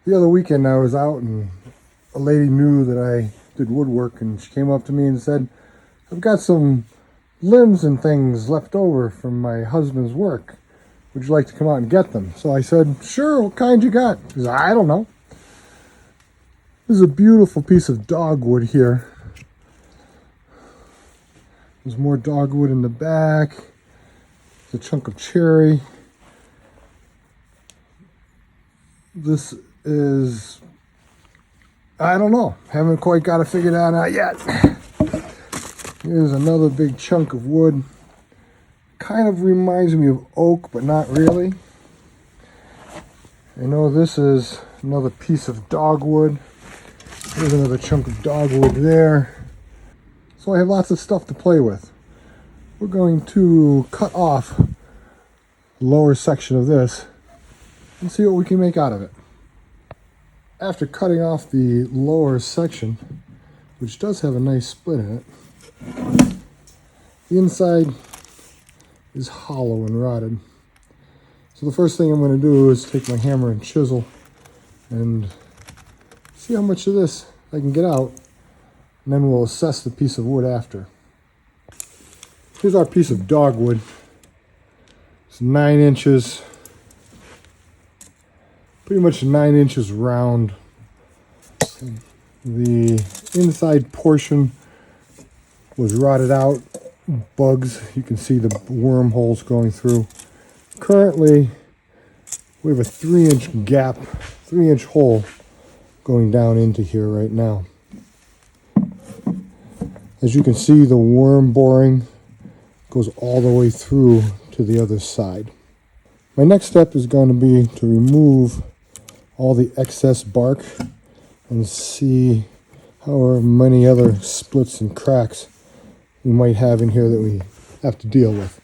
The other weekend I was out and a lady knew that I did woodwork, and she came up to me and said, I've got some limbs and things left over from my husband's work. Would you like to come out and get them? So I said, sure, what kind you got? She said, I don't know. This is a beautiful piece of dogwood here. There's more dogwood in the back. There's a chunk of cherry. This is, I don't know. Haven't quite got it figured out yet. Here's another big chunk of wood. Kind of reminds me of oak, but not really. I know this is another piece of dogwood. There's another chunk of dogwood there. So I have lots of stuff to play with. We're going to cut off the lower section of this and see what we can make out of it. After cutting off the lower section, which does have a nice split in it, the inside is hollow and rotted. So the first thing I'm going to do is take my hammer and chisel and see how much of this I can get out, and then we'll assess the piece of wood after. Here's our piece of dogwood. It's 9 inches, pretty much 9 inches round. The inside portion was rotted out, bugs, you can see the wormholes going through. Currently, we have a 3-inch gap, 3-inch hole going down into here right now. As you can see, the worm boring goes all the way through to the other side. My next step is going to be to remove all the excess bark and see how many other splits and cracks we might have in here that we have to deal with.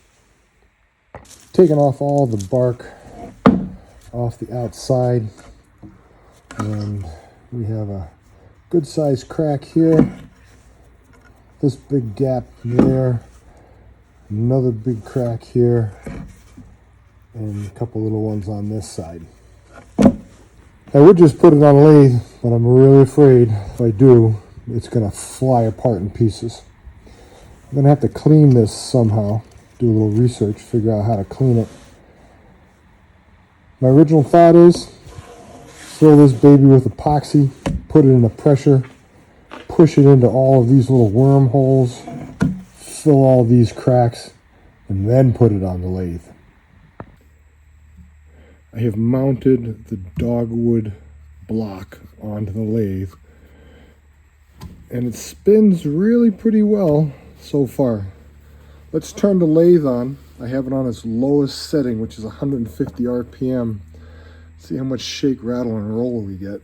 Taking off all the bark off the outside, and we have a good sized crack here, this big gap there, another big crack here, and a couple little ones on this side. I would just put it on a lathe, but I'm really afraid if I do, it's going to fly apart in pieces. I'm going to have to clean this somehow, do a little research, figure out how to clean it. My original thought is fill this baby with epoxy, put it in a pressure, push it into all of these little wormholes, fill all these cracks, and then put it on the lathe. I have mounted the dogwood block onto the lathe, and it spins really pretty well so far. Let's turn the lathe on. I have it on its lowest setting, which is 150 RPM. See how much shake, rattle, and roll we get.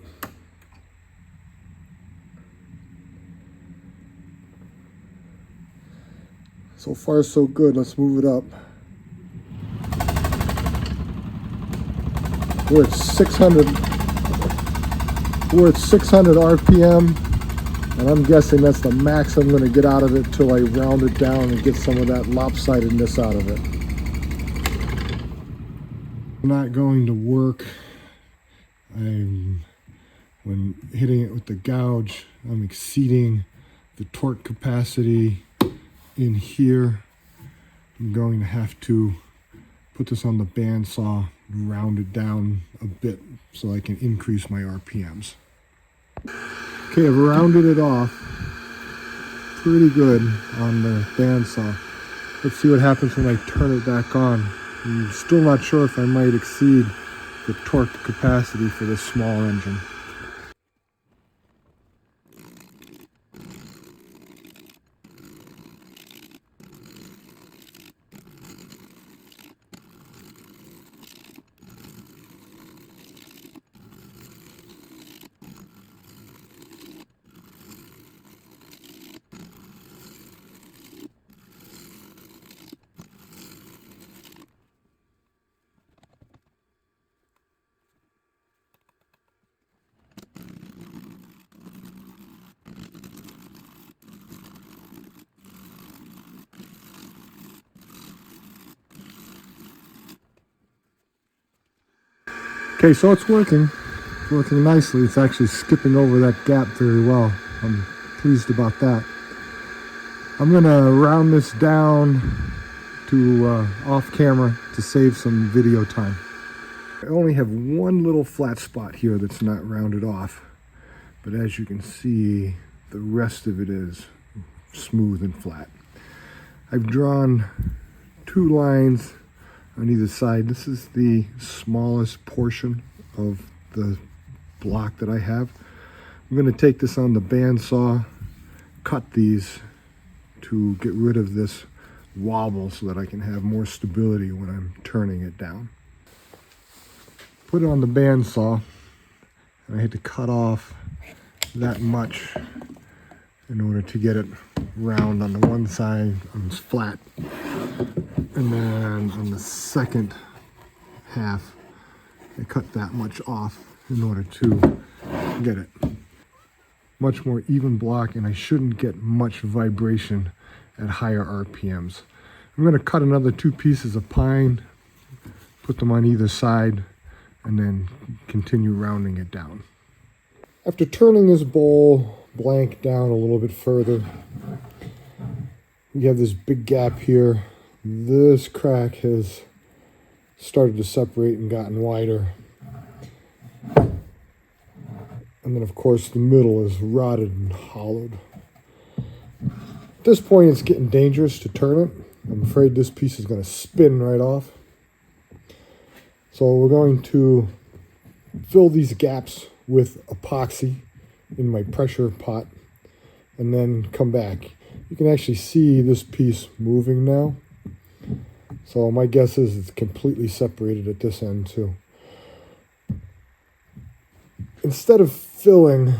So far, so good. Let's move it up. We're at 600. We're at 600 RPM, and I'm guessing that's the max I'm going to get out of it till I round it down and get some of that lopsidedness out of it. Not going to work. When hitting it with the gouge, I'm exceeding the torque capacity in here. I'm going to have to put this on the bandsaw, round it down a bit so I can increase my RPMs. Okay, I've rounded it off pretty good on the bandsaw. Let's see what happens when I turn it back on. I'm still not sure if I might exceed the torque capacity for this small engine. Okay, so it's working. It's working nicely. It's actually skipping over that gap very well. I'm pleased about that. I'm gonna round this down to off camera to save some video time. I only have one little flat spot here that's not rounded off, but as you can see, the rest of it is smooth and flat. I've drawn 2 lines on either side. This is the smallest portion of the block that I have. I'm going to take this on the bandsaw, cut these to get rid of this wobble so that I can have more stability when I'm turning it down. Put it on the bandsaw, and I had to cut off that much in order to get it round on the one side, on this flat, and then on the second half I cut that much off in order to get it much more even block, and I shouldn't get much vibration at higher RPMs. I'm going to cut another 2 pieces of pine, put them on either side, and then continue rounding it down. After turning this bowl blank down a little bit further, we have this big gap here. This crack has started to separate and gotten wider. And then of course the middle is rotted and hollowed. At this point it's getting dangerous to turn it. I'm afraid this piece is going to spin right off. So we're going to fill these gaps with epoxy in my pressure pot and then come back. You can actually see this piece moving now. So my guess is it's completely separated at this end too. Instead of filling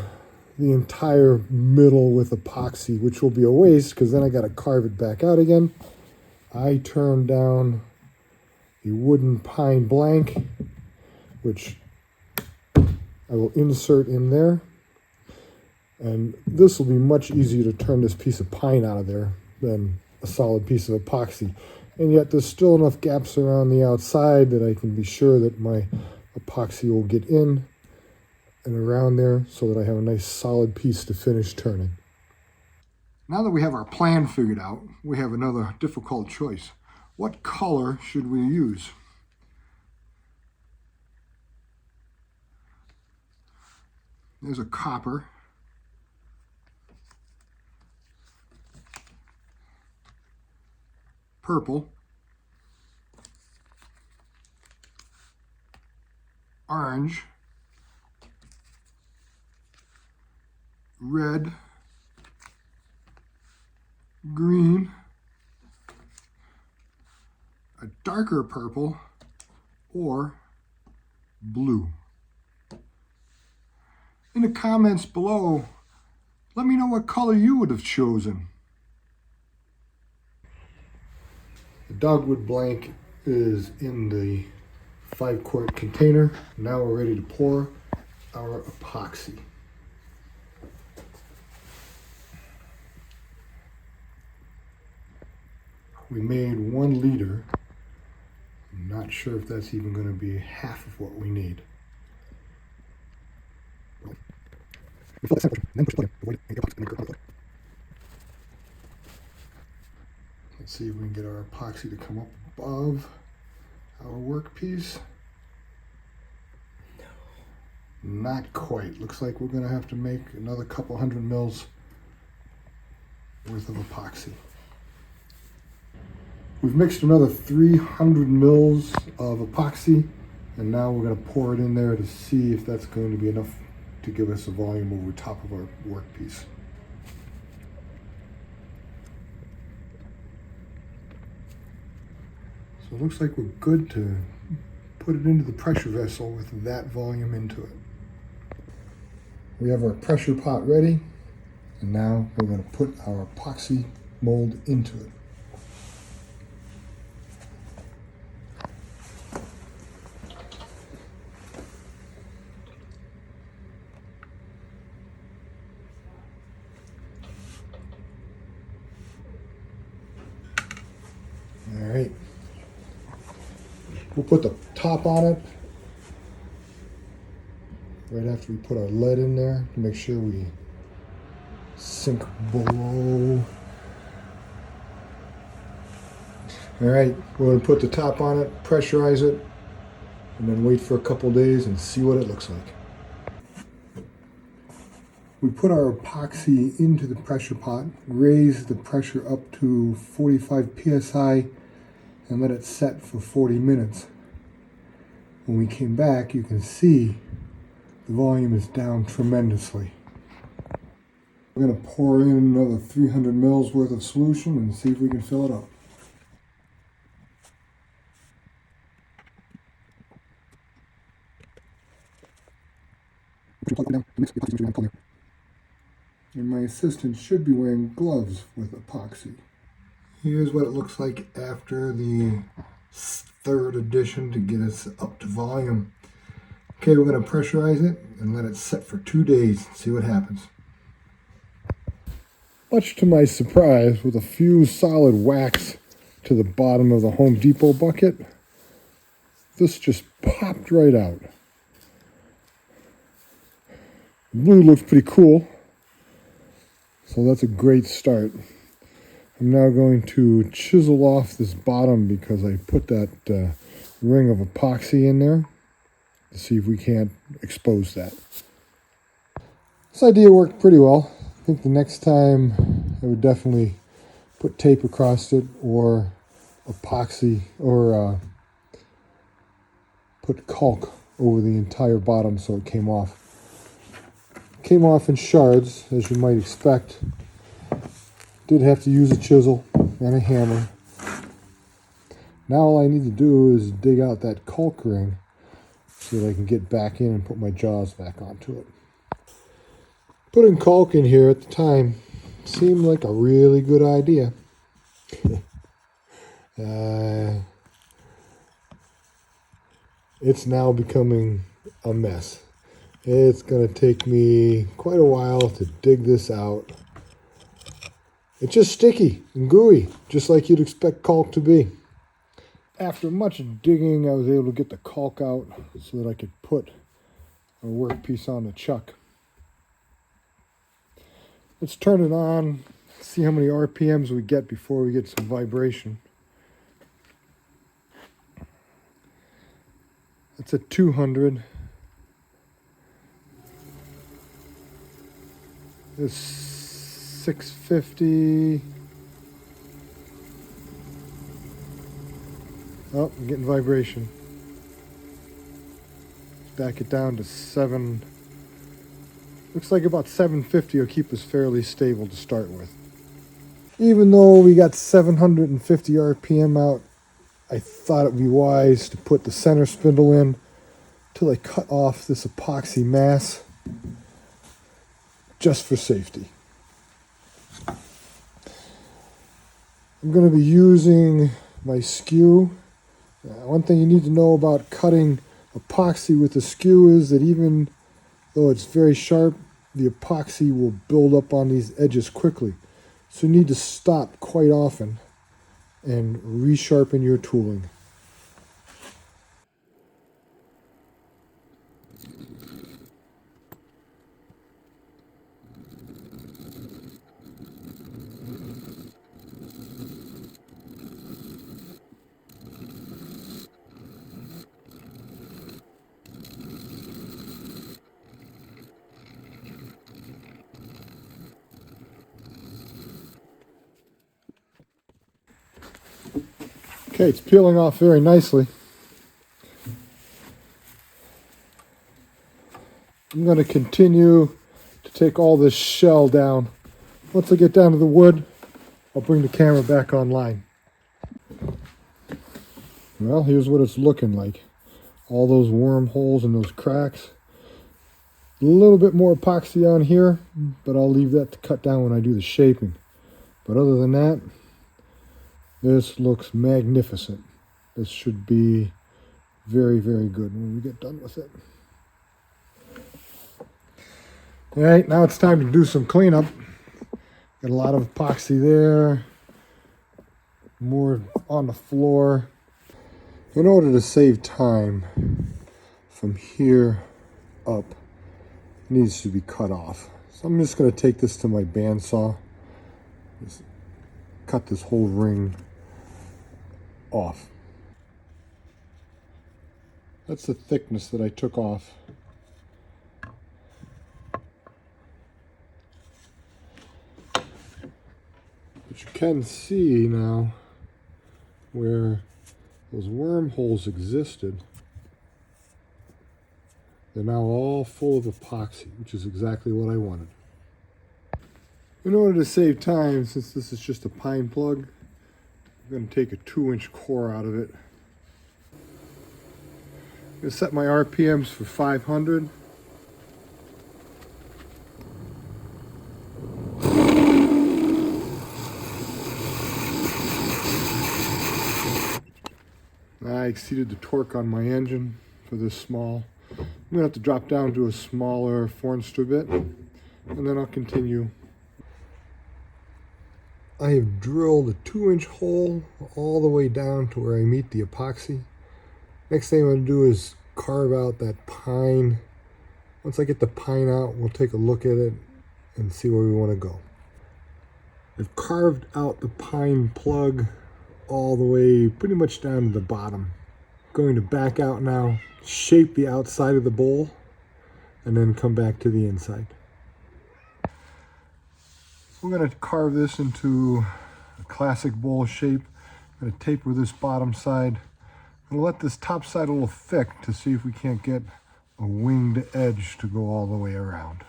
the entire middle with epoxy, which will be a waste because then I got to carve it back out again, I turned down a wooden pine blank, which I will insert in there. And this will be much easier to turn this piece of pine out of there than a solid piece of epoxy. And yet there's still enough gaps around the outside that I can be sure that my epoxy will get in and around there so that I have a nice solid piece to finish turning. Now that we have our plan figured out, we have another difficult choice. What color should we use? There's a copper. Purple. Orange. Red. Green. A darker purple, or blue. In the comments below, let me know what color you would have chosen. The dogwood blank is in the 5-quart container. Now we're ready to pour our epoxy. We made 1 liter. I'm not sure if that's even going to be half of what we need. Let's see if we can get our epoxy to come up above our workpiece. Not quite. Looks like we're going to have to make another couple 100 mils worth of epoxy. We've mixed another 300 mils of epoxy, and now we're going to pour it in there to see if that's going to be enough to give us a volume over top of our workpiece. So it looks like we're good to put it into the pressure vessel with that volume into it. We have our pressure pot ready, and now we're going to put our epoxy mold into it. All right, we'll put the top on it right after we put our lead in there to make sure we sink below. All right, we're going to put the top on it, pressurize it, and then wait for a couple days and see what it looks like. We put our epoxy into the pressure pot, raise the pressure up to 45 psi, and let it set for 40 minutes. When we came back, you can see the volume is down tremendously. We're going to pour in another 300 mils worth of solution and see if we can fill it up. And my assistant should be wearing gloves with epoxy. Here's what it looks like after the third addition to get us up to volume. Okay, we're going to pressurize it and let it set for 2 days and see what happens. Much to my surprise, with a few solid whacks to the bottom of the Home Depot bucket, this just popped right out. Blue looks pretty cool, so that's a great start. I'm now going to chisel off this bottom because I put that ring of epoxy in there to see if we can't expose that. This idea worked pretty well. I think the next time I would definitely put tape across it or epoxy or put caulk over the entire bottom so it came off. Came off in shards, as you might expect. Did have to use a chisel and a hammer. Now all I need to do is dig out that caulk ring so that I can get back in and put my jaws back onto it. Putting caulk in here at the time seemed like a really good idea. It's now becoming a mess. It's going to take me quite a while to dig this out. It's just sticky and gooey, just like you'd expect caulk to be. After much digging, I was able to get the caulk out so that I could put a workpiece on the chuck. Let's turn it on, see how many RPMs we get before we get some vibration. It's at 200. It's 650. Oh, I'm getting vibration. Back it down to 7. Looks like about 750 will keep us fairly stable to start with. Even though we got 750 RPM out, I thought it would be wise to put the center spindle in till I cut off this epoxy mass, just for safety. I'm going to be using my skew. One thing you need to know about cutting epoxy with a skew is that even though it's very sharp, the epoxy will build up on these edges quickly. So you need to stop quite often and resharpen your tooling. Okay, it's peeling off very nicely. I'm going to continue to take all this shell down. Once I get down to the wood, I'll bring the camera back online. Well, here's what it's looking like. All those wormholes and those cracks. A little bit more epoxy on here, but I'll leave that to cut down when I do the shaping. But other than that, this looks magnificent. This should be very, very good when we get done with it. All right, now it's time to do some cleanup. Got a lot of epoxy there, more on the floor. In order to save time from here up, needs to be cut off. So I'm just going to take this to my bandsaw, just cut this whole ring off. That's the thickness that I took off. But you can see now where those wormholes existed. They're now all full of epoxy, which is exactly what I wanted. In order to save time, since this is just a pine plug, I'm going to take a 2-inch core out of it. I'm going to set my RPMs for 500. I exceeded the torque on my engine for this small. I'm going to have to drop down to a smaller 4-inch bit, and then I'll continue. I have drilled a 2-inch hole all the way down to where I meet the epoxy. Next thing I'm going to do is carve out that pine. Once I get the pine out, we'll take a look at it and see where we want to go. I've carved out the pine plug all the way pretty much down to the bottom. I'm going to back out now, shape the outside of the bowl, and then come back to the inside. We're going to carve this into a classic bowl shape. I'm going to taper this bottom side. I'm going to let this top side a little thick to see if we can't get a winged edge to go all the way around.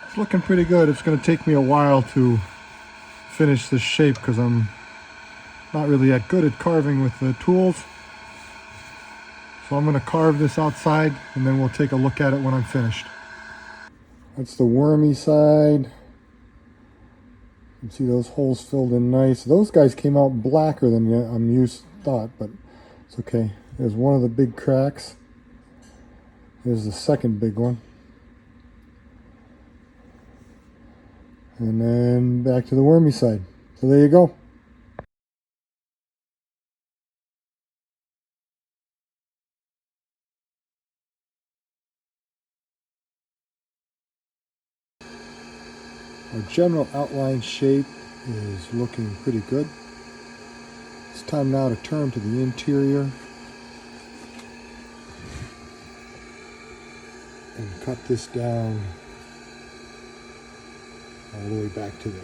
It's looking pretty good. It's going to take me a while to finish this shape because I'm not really that good at carving with the tools. So I'm going to carve this outside and then we'll take a look at it when I'm finished. That's the wormy side. You can see those holes filled in nice. Those guys came out blacker than I'm thought, but it's okay. There's one of the big cracks. There's the second big one. And then back to the wormy side. So there you go. Our general outline shape is looking pretty good. It's time now to turn to the interior and cut this down all the way back to there.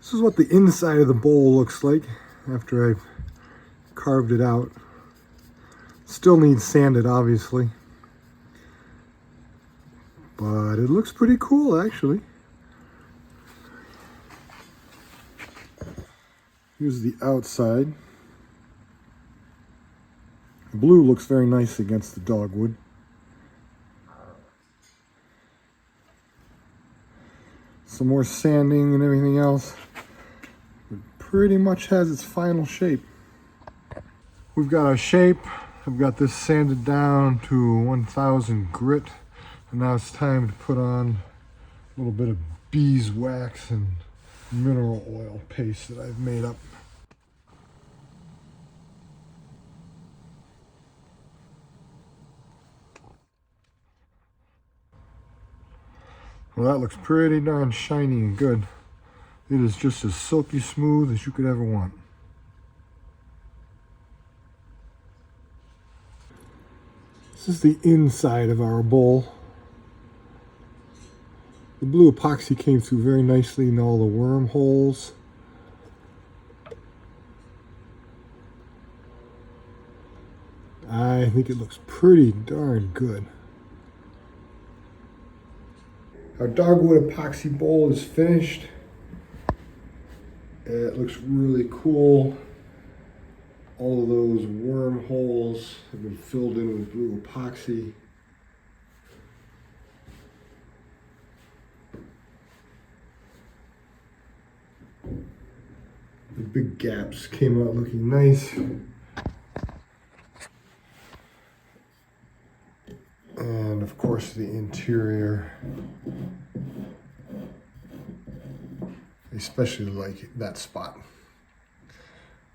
This is what the inside of the bowl looks like after I've carved it out. Still needs sanded, obviously, but it looks pretty cool actually. Here's the outside. The blue looks very nice against the dogwood. Some more sanding and everything else. It pretty much has its final shape. We've got our shape. I've got this sanded down to 1000 grit. And now it's time to put on a little bit of beeswax and mineral oil paste that I've made up. Well, that looks pretty darn shiny and good. It is just as silky smooth as you could ever want. This is the inside of our bowl. The blue epoxy came through very nicely in all the worm holes. I think it looks pretty darn good. Our dogwood epoxy bowl is finished. It looks really cool. All of those worm holes have been filled in with blue epoxy. The big gaps came out looking nice. And of course the interior. I especially like that spot.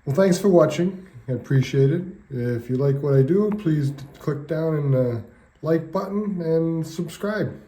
Well, thanks for watching. I appreciate it. If you like what I do, please click down on the like button and subscribe.